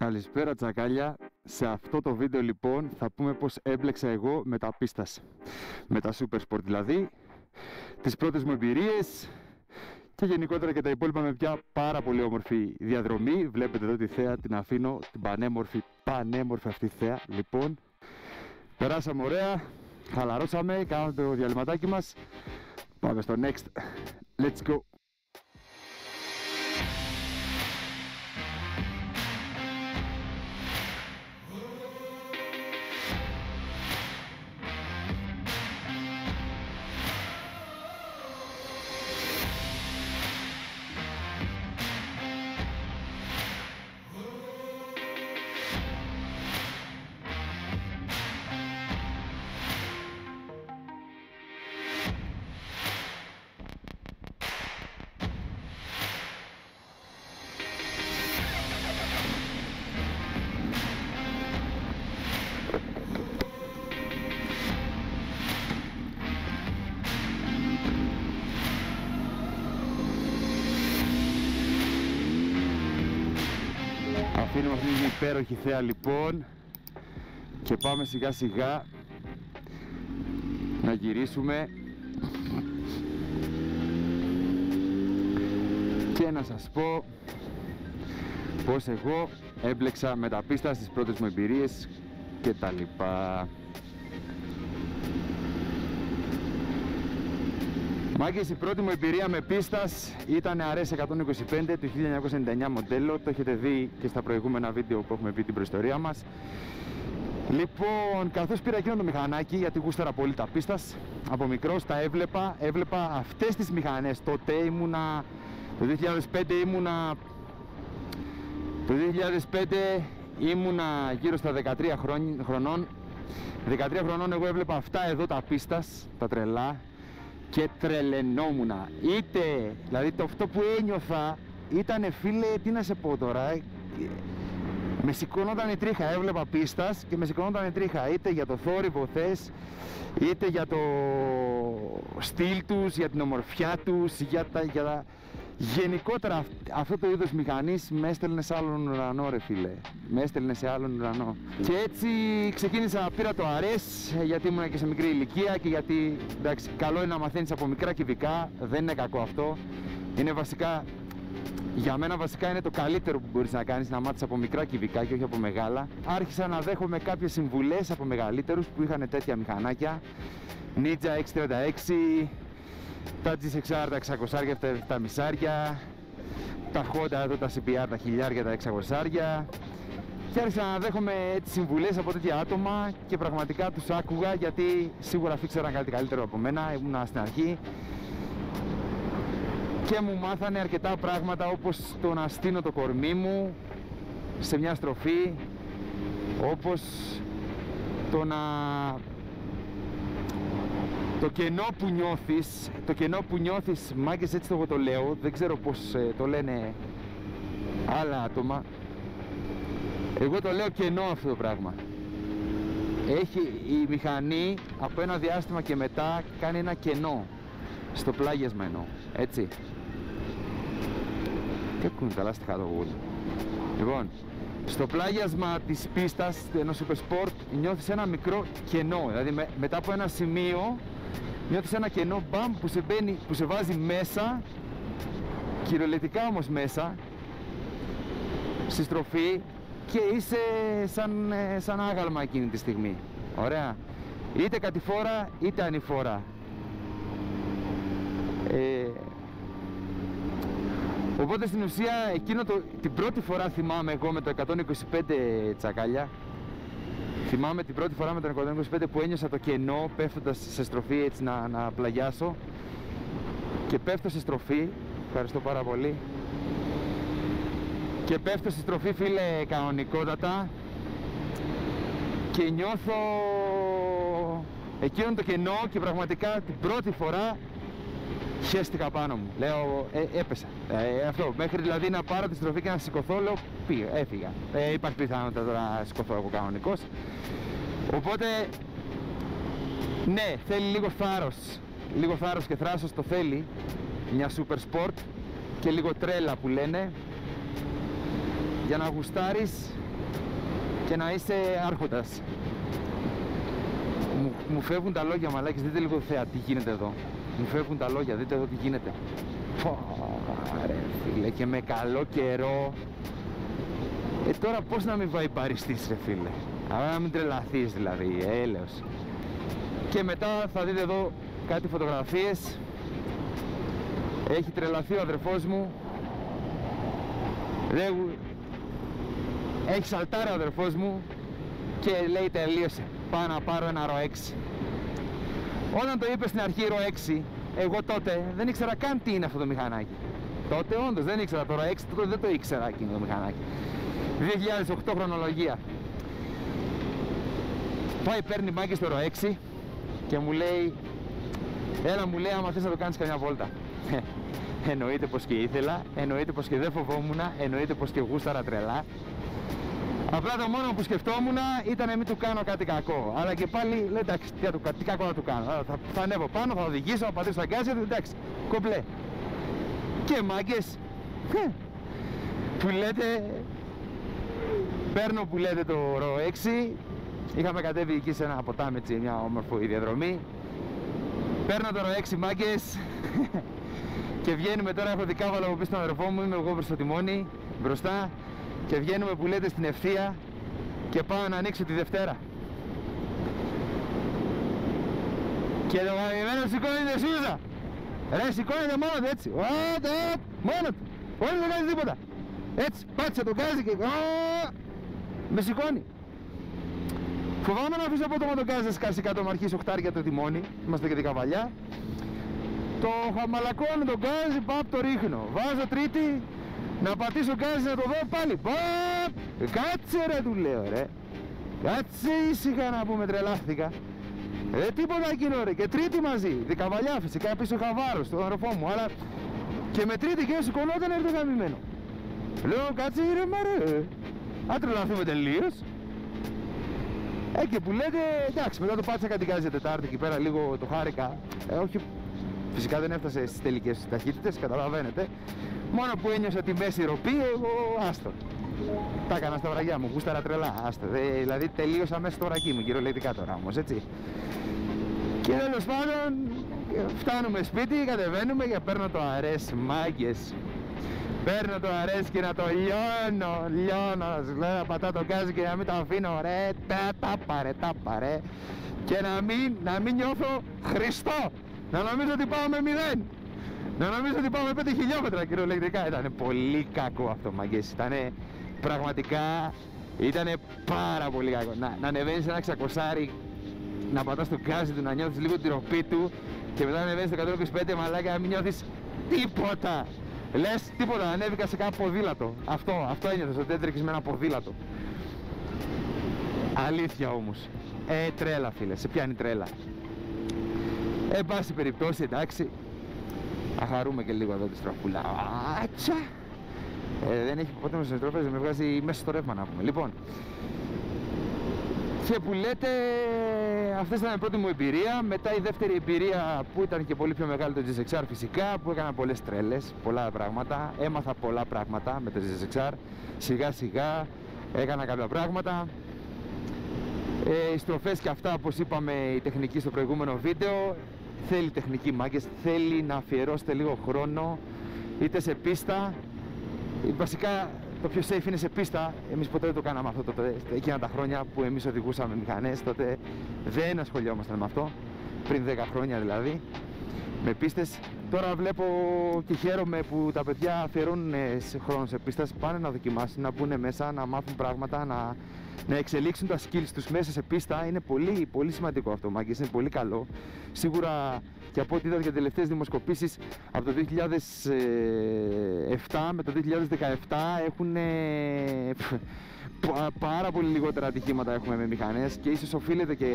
Καλησπέρα τσακάλια. Σε αυτό το βίντεο λοιπόν θα πούμε πως έμπλεξα εγώ με τα πίστας, με τα Super Sport δηλαδή, τις πρώτες μου εμπειρίες και γενικότερα και τα υπόλοιπα με μια πάρα πολύ όμορφη διαδρομή. Βλέπετε εδώ τη θέα, την αφήνω, την πανέμορφη αυτή θέα. Λοιπόν, περάσαμε ωραία, χαλαρώσαμε, κάναμε το διαλυματάκι μας. Πάμε στο next, let's go. Αφήνουμε αυτή την υπέροχη θέα λοιπόν και πάμε σιγά σιγά να γυρίσουμε και να σας πω πως εγώ έμπλεξα με τα πίστα στις πρώτες μου εμπειρίες και τα λοιπά. Μάγκες, η πρώτη μου εμπειρία με πίστας ήταν RS 125 του 1999 μοντέλο. Το έχετε δει και στα προηγούμενα βίντεο που έχουμε πει την προϊστορία μας. Λοιπόν, καθώς πήρα εκείνο το μηχανάκι, γιατί γούσταρα πολύ τα πίστας, από μικρός τα έβλεπα αυτές τις μηχανές. Τότε ήμουνα, το 2005 ήμουνα γύρω στα 13 χρονών. 13 χρονών εγώ έβλεπα αυτά εδώ τα πίστας, τα τρελά. Και τρελαινόμουνα, δηλαδή αυτό που ένιωθα ήτανε, φίλε, τι να σε πω τώρα, με σηκώνονταν η τρίχα, έβλεπα πίστας και με σηκώνονταν η τρίχα, είτε για το θόρυβο θες, είτε για το στυλ τους, για την ομορφιά τους, γενικότερα αυτό το είδος μηχανής με έστελνε σε άλλον ουρανό, ρε φίλε. Με έστελνε σε άλλον ουρανό. Και έτσι ξεκίνησα, πήρα το RS γιατί ήμουν και σε μικρή ηλικία και γιατί, εντάξει, καλό είναι να μαθαίνεις από μικρά κυβικά, δεν είναι κακό αυτό. Είναι βασικά, για μένα βασικά είναι το καλύτερο που μπορείς να κάνεις, να μάθεις από μικρά κυβικά και όχι από μεγάλα. Άρχισα να δέχομαι κάποιες συμβουλές από μεγαλύτερους που είχαν τέτοια μηχανάκια. Ninja X36, τα GSXR, τα 600, τα μισάρια, τα Honda εδώ, τα CBR, τα χιλιάρια, τα 600. Και άρχισα να δέχομαι έτσι συμβουλές από τέτοια άτομα και πραγματικά τους άκουγα γιατί σίγουρα αυτοί ξέραν κάτι καλύτερο από μένα, ήμουνα στην αρχή. Και μου μάθανε αρκετά πράγματα, όπως το να στείνω το κορμί μου σε μια στροφή, όπως το κενό που νιώθεις, μάγκες, έτσι εγώ το λέω, δεν ξέρω πως το λένε άλλα άτομα. Εγώ το λέω κενό αυτό το πράγμα. Η μηχανή από ένα διάστημα και μετά κάνει ένα κενό στο πλάγιασμα, εννοώ, έτσι. Τι ακούνε τα λάστιχα το γούλ. Λοιπόν, στο πλάγιασμα της πίστας ενός Super Sport νιώθεις ένα μικρό κενό, δηλαδή μετά από ένα σημείο νιώθεις ένα κενό, μπαμ, που σε βάζει μέσα, κυριολεκτικά όμως μέσα, στη στροφή και είσαι σαν άγαλμα εκείνη τη στιγμή. Ωραία. Είτε κατηφόρα είτε ανηφόρα. Οπότε στην ουσία την πρώτη φορά θυμάμαι εγώ με το 125 τσακάλια. Θυμάμαι την πρώτη φορά με το 125 που ένιωσα το κενό πέφτοντας σε στροφή, έτσι να πλαγιάσω. Και πέφτω σε στροφή, ευχαριστώ πάρα πολύ. Και πέφτω στη στροφή, φίλε, κανονικότατα. Και νιώθω εκείνο το κενό και πραγματικά την πρώτη φορά χέστηκα πάνω μου. Λέω, έπεσα. Αυτό, μέχρι δηλαδή να πάρω τη στροφή και να σηκωθώ, λέω, έφυγα. Υπάρχει πιθανότητα τώρα να σηκωθώ εγώ κανονικός. Οπότε, ναι, θέλει λίγο θάρρος. Λίγο θάρρος και θράσος το θέλει μια Super Sport και λίγο τρέλα που λένε, για να γουστάρεις και να είσαι άρχοντας. Μου φεύγουν τα λόγια, μαλάκες, δείτε λίγο θέα τι γίνεται εδώ. Μου φεύγουν τα λόγια, δείτε εδώ τι γίνεται. Ρε φίλε, και με καλό καιρό. Τώρα πώς να μην βαϊπαριστείς ρε φίλε. Αλλά να μην τρελαθείς δηλαδή, έλεος. Και μετά θα δείτε εδώ κάτι φωτογραφίες. Έχει τρελαθεί ο αδερφός μου. Έχει σαλτάρει ο αδερφός μου και λέει τελείωσε, πάω να πάρω ένα RO6. Όταν το είπε στην αρχή RO6, εγώ τότε δεν ήξερα καν τι είναι αυτό το μηχανάκι. Τότε όντως δεν ήξερα το RO6, τότε δεν το ήξερα εκείνο το μηχανάκι. 2008 χρονολογία. Πάει, παίρνει μάγκες το RO6 και μου λέει, έλα, μου λέει, άμα θες να το κάνεις καμιά βόλτα. Εννοείται πως και ήθελα, εννοείται πως και δεν φοβόμουν, εννοείται πως και γούσταρα τρελά. Απλά το μόνο που σκεφτόμουν ήταν να μην του κάνω κάτι κακό. Αλλά και πάλι λέω εντάξει, τι κακό να του κάνω. Θα ανέβω πάνω, θα οδηγήσω, θα πατήσω τα γκάζια, εντάξει, κομπλέ. Και μάγκες, που λέτε, παίρνω που λέτε το RO6. Είχαμε κατέβει εκεί σε ένα ποτάμι, έτσι, μια όμορφη διαδρομή. Παίρνω το RO6 μάγκες. Και βγαίνουμε τώρα, έχω δικάβαλο από πίσω στον αδερφό μου, είμαι εγώ προς το τιμόνι, μπροστά. Και βγαίνουμε που λέτε στην ευθεία και πάω να ανοίξω τη Δευτέρα. Και το γαμημένο σηκώνεται σούζα. Ρε, σηκώνεται μόνο του έτσι. Μόνο του. Όχι δεν κάνει τίποτα. Έτσι, πάτησε το γκάζι και με σηκώνει. Φοβάμαι να αφήσω από το γκάζι να σκάσει κάτω με αρχίσει οχτάρια το τιμόνι. Είμαστε και δικαβαλιά. Το χαμαλακώνω το γκάζι, παπ, το ρίχνω. Βάζω τρίτη. Να πατήσω γκάζι να το δω πάλι. Παπ! Κάτσε ρε, του λέω ρε. Κάτσε ήσυχα να πούμε, τρελάθηκα. Τίποτα εκείνο ρε. Και τρίτη μαζί. Δικαβαλιά φυσικά, πίσω είχα βάρος στον αδερφό μου. Αλλά και με τρίτη και σηκωνόταν έρθει το γαμημένο. Λέω κάτσε ήρεμα ρε. Αν τρελαθούμε τελείως. Και που λέτε, εντάξει, μετά το πάτησα κάτι γκάζι Τετάρτη εκεί πέρα, λίγο το χάρηκα. Όχι, φυσικά δεν έφτασε στις τελικές ταχύτητες, καταλαβαίνετε. Μόνο που ένιωσα τη μέση ροπή, εγώ άστο. Τα έκανα στα βραγιά μου, γούσταρα τρελά, άστο. Δηλαδή τελείωσα μέσα στο βρακί μου, κυριολεκτικά τώρα όμως, έτσι. Και τέλος πάντων, φτάνουμε σπίτι, κατεβαίνουμε και παίρνω το αρές, μάγκες. Παίρνω το αρές και να το λιώνω, να πατάω το γκάζι και να μην το αφήνω, ρε, τάπα ρε. Και να μην νιώθω Χριστό, να νομίζω ότι πάω με 0. Να νομίζω ότι πάω με 5 χιλιόμετρα κυριολεκτικά. Ήτανε πολύ κακό αυτό, μαγκές. Ήτανε πραγματικά, ήτανε πάρα πολύ κακό. Να ανεβαίνεις ένα 600, να πατάς το γκάζι του, να νιώθεις λίγο την ροπή του και μετά να ανεβαίνεις το 125 μαλάκα να μην νιώθεις τίποτα. Λες τίποτα, ανέβηκα σε κάποιο ποδήλατο. Αυτό ένιωθες, ότι έτρεξες με ένα ποδήλατο. Αλήθεια όμως. Τρέλα φίλε, σε πιάνει τρέλα. Εν πάση περιπτώσει, εντάξει. Θα χαρούμε και λίγο εδώ τη στροφούλα. Άτσα! Δεν έχει ποτέ μέσα στις στροφές, με βγάζει μέσα στο ρεύμα να πούμε. Λοιπόν, και που λέτε, αυτή ήταν η πρώτη μου εμπειρία. Μετά η δεύτερη εμπειρία που ήταν και πολύ πιο μεγάλη, το GSXR φυσικά, που έκανα πολλές τρέλες, πολλά πράγματα. Έμαθα πολλά πράγματα με το GSXR. Σιγά σιγά έκανα κάποια πράγματα. Οι στροφές και αυτά, όπως είπαμε, η τεχνική στο προηγούμενο βίντεο. Θέλει τεχνική, μάγκες, θέλει να αφιερώσετε λίγο χρόνο, είτε σε πίστα. Βασικά το πιο safe είναι σε πίστα. Εμείς ποτέ δεν το κάναμε αυτό τότε, εκείνα τα χρόνια που εμείς οδηγούσαμε μηχανές, τότε δεν ασχολιόμασταν με αυτό, πριν 10 χρόνια δηλαδή, με πίστες. Τώρα βλέπω και χαίρομαι που τα παιδιά αφιερώνουν χρόνο σε πίστες, πάνε να δοκιμάσουν, να μπουν μέσα, να μάθουν πράγματα, να εξελίξουν τα skills τους μέσα σε πίστα. Είναι πολύ, πολύ σημαντικό αυτό, μάγκες, είναι πολύ καλό. Σίγουρα και από ό,τι είδα για τελευταίες δημοσκοπήσεις από το 2007 με το 2017 έχουν πάρα πολύ λιγότερα ατυχήματα έχουμε με μηχανές και ίσως οφείλεται και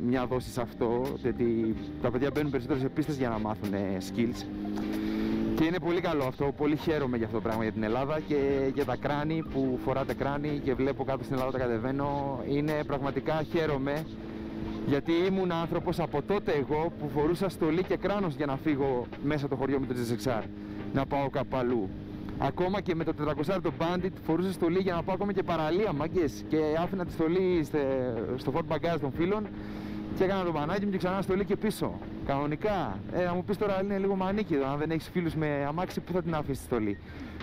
μια δόση σε αυτό, ότι τα παιδιά μπαίνουν περισσότερο σε πίστες για να μάθουν skills. Και είναι πολύ καλό αυτό, πολύ χαίρομαι για αυτό το πράγμα για την Ελλάδα και για τα κράνη που φοράτε κράνη και βλέπω κάτω στην Ελλάδα τα κατεβαίνω. Είναι πραγματικά χαίρομαι, γιατί ήμουν άνθρωπος από τότε εγώ που φορούσα στολή και κράνος για να φύγω μέσα το χωριό με το GSXR, να πάω κάπου αλλού. Ακόμα και με το 400 το Bandit φορούσα στολή για να πάω ακόμα και παραλία, μάγκες. Και άφηνα τη στολή στο Ford Bagage των φίλων και έκανα το μπανάκι μου και ξανά στολή και πίσω. Κανονικά. Να μου πεις τώρα είναι λίγο μανίκι εδώ, αν δεν έχεις φίλους με αμάξι, πού θα την αφήσεις τη στολή.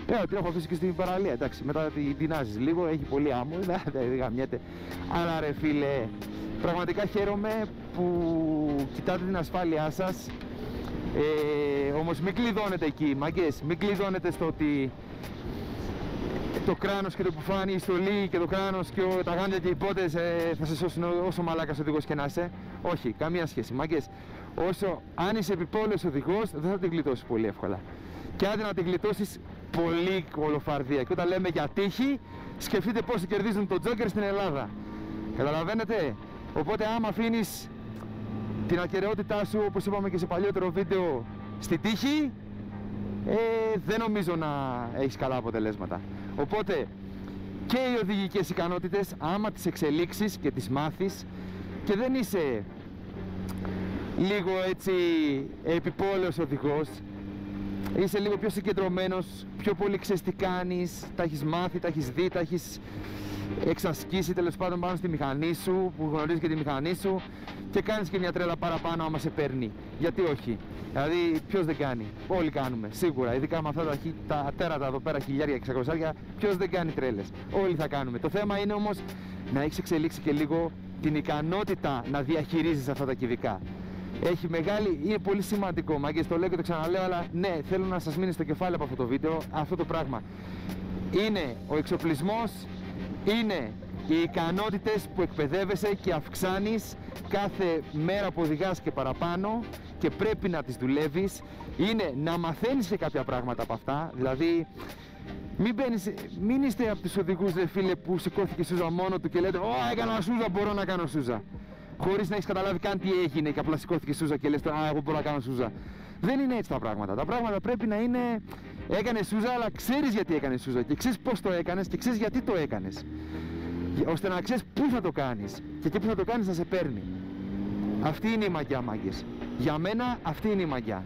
Την έχω αφήσει και στην παραλία, εντάξει, μετά την τεινάζεις λίγο, έχει πολύ άμμο, δεν γαμιέται. Αλλά ρε φίλε, πραγματικά χαίρομαι που κοιτάτε την ασφάλειά σας. Όμως μην κλειδώνετε εκεί, μάγκες, μην κλειδώνετε στο ότι το κράνος και το κουφάνι, η στολή και το κράνος και τα γάντια και οι πότες θα σε σώσουν όσο μαλάκας οδηγός και να είσαι. Όχι, καμία σχέση, μάγκες. Αν είσαι επιπόλαιος οδηγός δεν θα την γλιτώσεις πολύ εύκολα. Και άντε να την γλιτώσεις πολύ κολοφαρδία. Και όταν λέμε για τύχη, σκεφτείτε πόσοι κερδίζουν το Τζόκερ στην Ελλάδα. Καταλαβαίνετε? Οπότε άμα αφήνεις την ακεραιότητά σου, όπως είπαμε και σε παλιότερο βίντεο, στη τύχη, δεν νομίζω να έχεις καλά αποτελέσματα. Οπότε και οι οδηγικές ικανότητες, άμα τις εξελίξεις και τις μάθεις και δεν είσαι λίγο έτσι επιπόλαιος οδηγός, είσαι λίγο πιο συγκεντρωμένος, πιο πολύ ξέρεις τι κάνεις, τα έχεις μάθει, τα έχεις δει, τα έχεις εξασκήσει τέλος πάντων πάνω στη μηχανή σου, που γνωρίζεις και τη μηχανή σου, και κάνεις και μια τρέλα παραπάνω άμα σε παίρνει. Γιατί όχι? Δηλαδή ποιος δεν κάνει? Όλοι κάνουμε, σίγουρα. Ειδικά με αυτά τα τέρατα εδώ πέρα, χιλιάρια και 600, ποιος δεν κάνει τρέλες? Όλοι θα κάνουμε. Το θέμα είναι όμως να έχεις εξελίξει και λίγο την ικανότητα να διαχειρίζεις αυτά τα κυβικά. Έχει μεγάλη, είναι πολύ σημαντικό, μάγκες, το λέω και το ξαναλέω, αλλά ναι, θέλω να σας μείνει στο κεφάλι από αυτό το βίντεο αυτό το πράγμα. Είναι ο εξοπλισμός, είναι οι ικανότητες που εκπαιδεύεσαι και αυξάνεις κάθε μέρα που οδηγάς και παραπάνω και πρέπει να τις δουλεύεις. Είναι να μαθαίνεις και κάποια πράγματα από αυτά, δηλαδή μην είστε από τους οδηγούς, δε φίλε, που σηκώθηκε η σούζα μόνο του και λέτε έκανα σούζα, μπορώ να κάνω σούζα, χωρίς να έχεις καταλάβει καν τι έγινε και απλά σηκώθηκε η σούζα και λες εγώ μπορώ να κάνω σούζα. Δεν είναι έτσι τα πράγματα. Τα πράγματα πρέπει να είναι έκανες σούζα, αλλά ξέρεις γιατί έκανες σούζα και ξέρεις πώς το έκανες και ξέρεις γιατί το έκανες, ώστε να ξέρεις πού θα το κάνεις και εκεί που θα το κάνεις να σε παίρνει. Αυτή είναι η μαγιά, μάγκες. Για μένα αυτή είναι η μαγιά.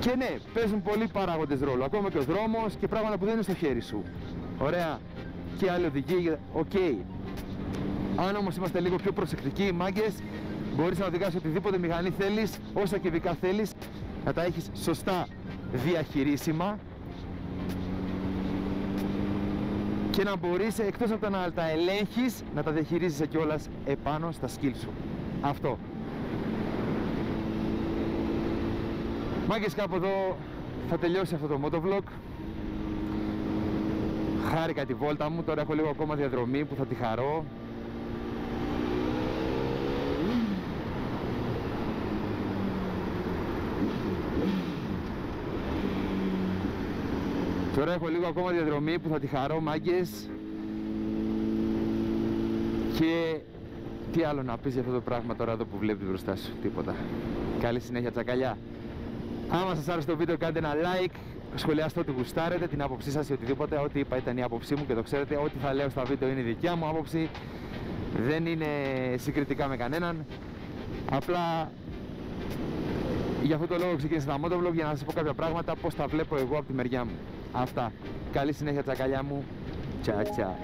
Και ναι, παίζουν πολλοί παράγοντες ρόλο, ακόμα και ο δρόμος και πράγματα που δεν είναι στο χέρι σου. Ωραία. Και άλλοι οδηγοί, οκ. Αν όμως είμαστε λίγο πιο προσεκτικοί, μάγκες, μπορείς να οδηγάς οτιδήποτε μηχανή θέλεις, όσα κυβικά θέλεις, να τα έχεις σωστά διαχειρίσιμα και να μπορείς, εκτός από το να τα ελέγχεις, να τα διαχειρίζεσαι κιόλας επάνω στα skills σου. Αυτό. Μάγκες, κάπου εδώ θα τελειώσει αυτό το motovlog. Χάρηκα τη βόλτα μου, τώρα έχω λίγο ακόμα διαδρομή που θα τη χαρώ. Τώρα έχω λίγο ακόμα διαδρομή που θα τη χαρώ, μάγκες. Και τι άλλο να πεις για αυτό το πράγμα τώρα εδώ που βλέπεις μπροστά σου? Τίποτα. Καλή συνέχεια, τσακαλιά. Άμα σας άρεσε το βίντεο, κάντε ένα like, σχολιάστε ό,τι γουστάρετε, την άποψή σας ή οτιδήποτε. Ό,τι είπα ήταν η άποψή μου και το ξέρετε. Ό,τι θα λέω στα βίντεο είναι η δικιά μου άποψη. Δεν είναι συγκριτικά με κανέναν. Απλά για αυτό το λόγο ξεκίνησα τα motovlog, για να σας πω κάποια πράγματα, πώς τα βλέπω εγώ από τη μεριά μου. Αυτά. Καλή συνέχεια, τσακαλιά μου. Τσα τσα.